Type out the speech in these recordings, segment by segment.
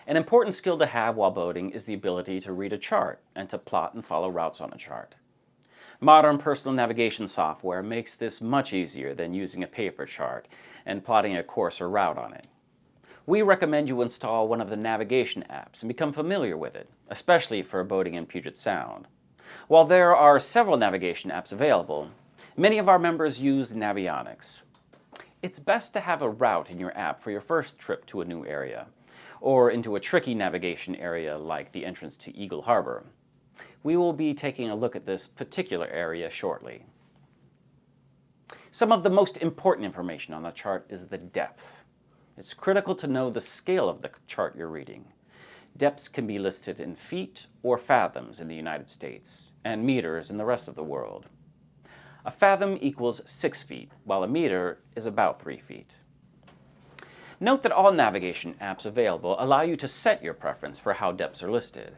An important skill to have while boating is the ability to read a chart and to plot and follow routes on a chart. Modern personal navigation software makes this much easier than using a paper chart and plotting a course or route on it. We recommend you install one of the navigation apps and become familiar with it, especially for boating in Puget Sound. While there are several navigation apps available, many of our members use Navionics. It's best to have a route in your app for your first trip to a new area, or into a tricky navigation area like the entrance to Eagle Harbor. We will be taking a look at this particular area shortly. Some of the most important information on the chart is the depth. It's critical to know the scale of the chart you're reading. Depths can be listed in feet or fathoms in the United States, and meters in the rest of the world. A fathom equals 6 feet, while a meter is about 3 feet. Note that all navigation apps available allow you to set your preference for how depths are listed.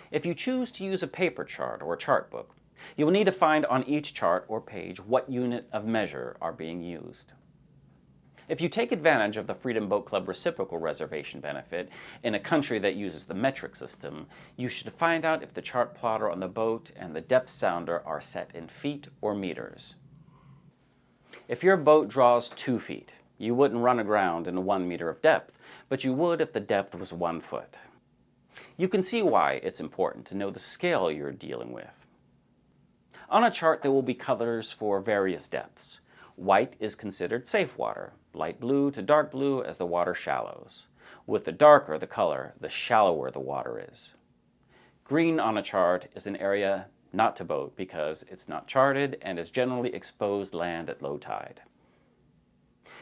If you choose to use a paper chart or chart book, you will need to find on each chart or page what unit of measure are being used. If you take advantage of the Freedom Boat Club reciprocal reservation benefit in a country that uses the metric system, you should find out if the chart plotter on the boat and the depth sounder are set in feet or meters. If your boat draws 2 feet, you wouldn't run aground in 1 meter of depth, but you would if the depth was 1 foot. You can see why it's important to know the scale you're dealing with. On a chart there will be colors for various depths. White is considered safe water, light blue to dark blue as the water shallows. With the darker the color, the shallower the water is. Green on a chart is an area not to boat because it's not charted and is generally exposed land at low tide.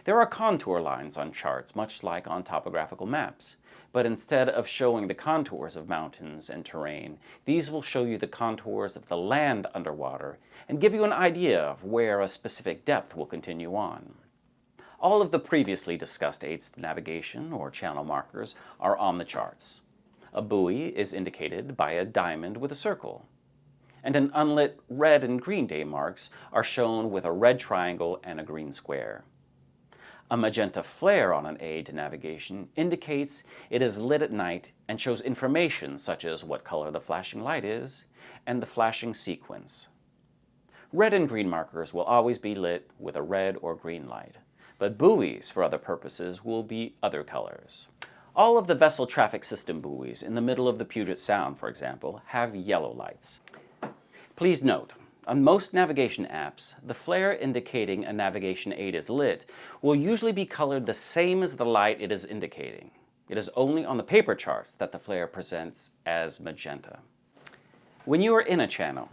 There are contour lines on charts, much like on topographical maps, but instead of showing the contours of mountains and terrain, these will show you the contours of the land underwater and give you an idea of where a specific depth will continue on. All of the previously discussed aids to navigation or channel markers are on the charts. A buoy is indicated by a diamond with a circle, and an unlit red and green day marks are shown with a red triangle and a green square. A magenta flare on an aid to navigation indicates it is lit at night and shows information such as what color the flashing light is and the flashing sequence. Red and green markers will always be lit with a red or green light, but buoys for other purposes will be other colors. All of the vessel traffic system buoys in the middle of the Puget Sound, for example, have yellow lights. Please note, on most navigation apps, the flare indicating a navigation aid is lit will usually be colored the same as the light it is indicating. It is only on the paper charts that the flare presents as magenta. When you are in a channel,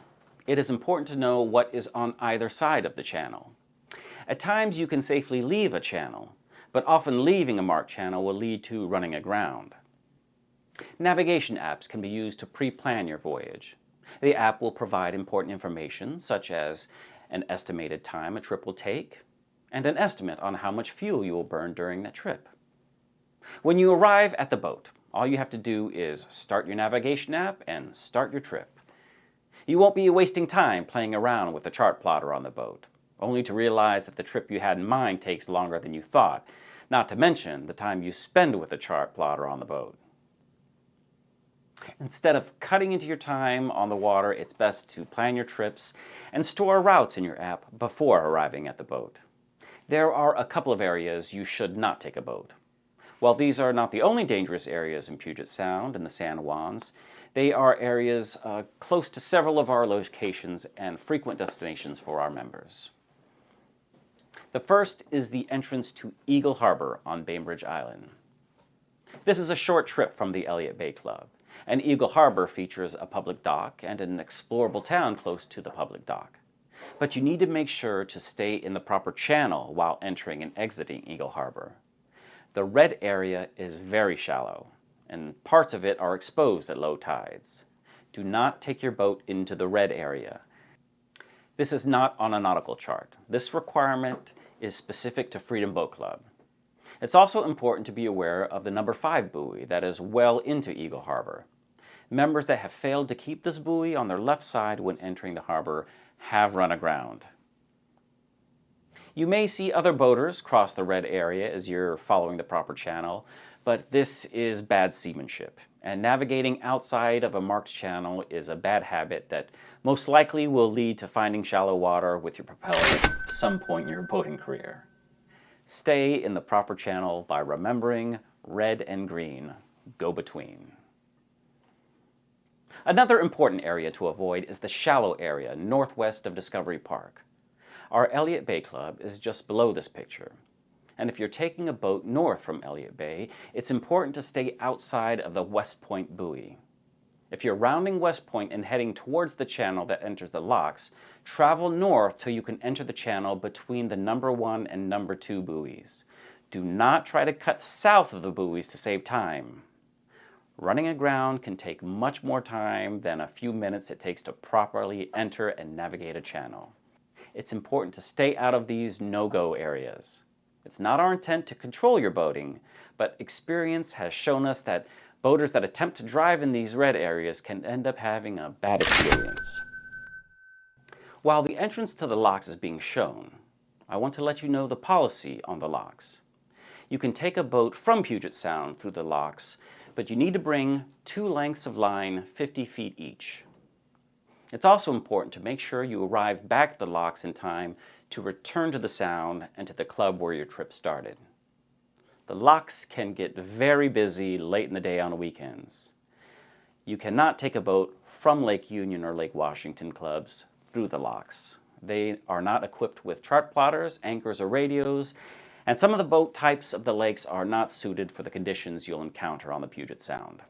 it is important to know what is on either side of the channel. At times you can safely leave a channel, but often leaving a marked channel will lead to running aground. Navigation apps can be used to pre-plan your voyage. The app will provide important information such as an estimated time a trip will take and an estimate on how much fuel you will burn during that trip. When you arrive at the boat, all you have to do is start your navigation app and start your trip. You won't be wasting time playing around with the chart plotter on the boat, only to realize that the trip you had in mind takes longer than you thought, not to mention the time you spend with the chart plotter on the boat. Instead of cutting into your time on the water, it's best to plan your trips and store routes in your app before arriving at the boat. There are a couple of areas you should not take a boat. While these are not the only dangerous areas in Puget Sound and the San Juans, they are areas close to several of our locations and frequent destinations for our members. The first is the entrance to Eagle Harbor on Bainbridge Island. This is a short trip from the Elliott Bay Club, and Eagle Harbor features a public dock and an explorable town close to the public dock. But you need to make sure to stay in the proper channel while entering and exiting Eagle Harbor. The red area is very shallow, and parts of it are exposed at low tides. Do not take your boat into the red area. This is not on a nautical chart. This requirement is specific to Freedom Boat Club. It's also important to be aware of the number 5 buoy that is well into Eagle Harbor. Members that have failed to keep this buoy on their left side when entering the harbor have run aground. You may see other boaters cross the red area as you're following the proper channel, but this is bad seamanship, and navigating outside of a marked channel is a bad habit that most likely will lead to finding shallow water with your propeller at some point in your boating career. Stay in the proper channel by remembering red and green, go between. Another important area to avoid is the shallow area northwest of Discovery Park. Our Elliott Bay Club is just below this picture. And if you're taking a boat north from Elliott Bay, it's important to stay outside of the West Point buoy. If you're rounding West Point and heading towards the channel that enters the locks, travel north till you can enter the channel between the number 1 and number 2 buoys. Do not try to cut south of the buoys to save time. Running aground can take much more time than a few minutes it takes to properly enter and navigate a channel. It's important to stay out of these no-go areas. It's not our intent to control your boating, but experience has shown us that boaters that attempt to drive in these red areas can end up having a bad experience. While the entrance to the locks is being shown, I want to let you know the policy on the locks. You can take a boat from Puget Sound through the locks, but you need to bring 2 lengths of line 50 feet each. It's also important to make sure you arrive back at the locks in time to return to the Sound and to the club where your trip started. The locks can get very busy late in the day on weekends. You cannot take a boat from Lake Union or Lake Washington clubs through the locks. They are not equipped with chart plotters, anchors, or radios, and some of the boat types of the lakes are not suited for the conditions you'll encounter on the Puget Sound.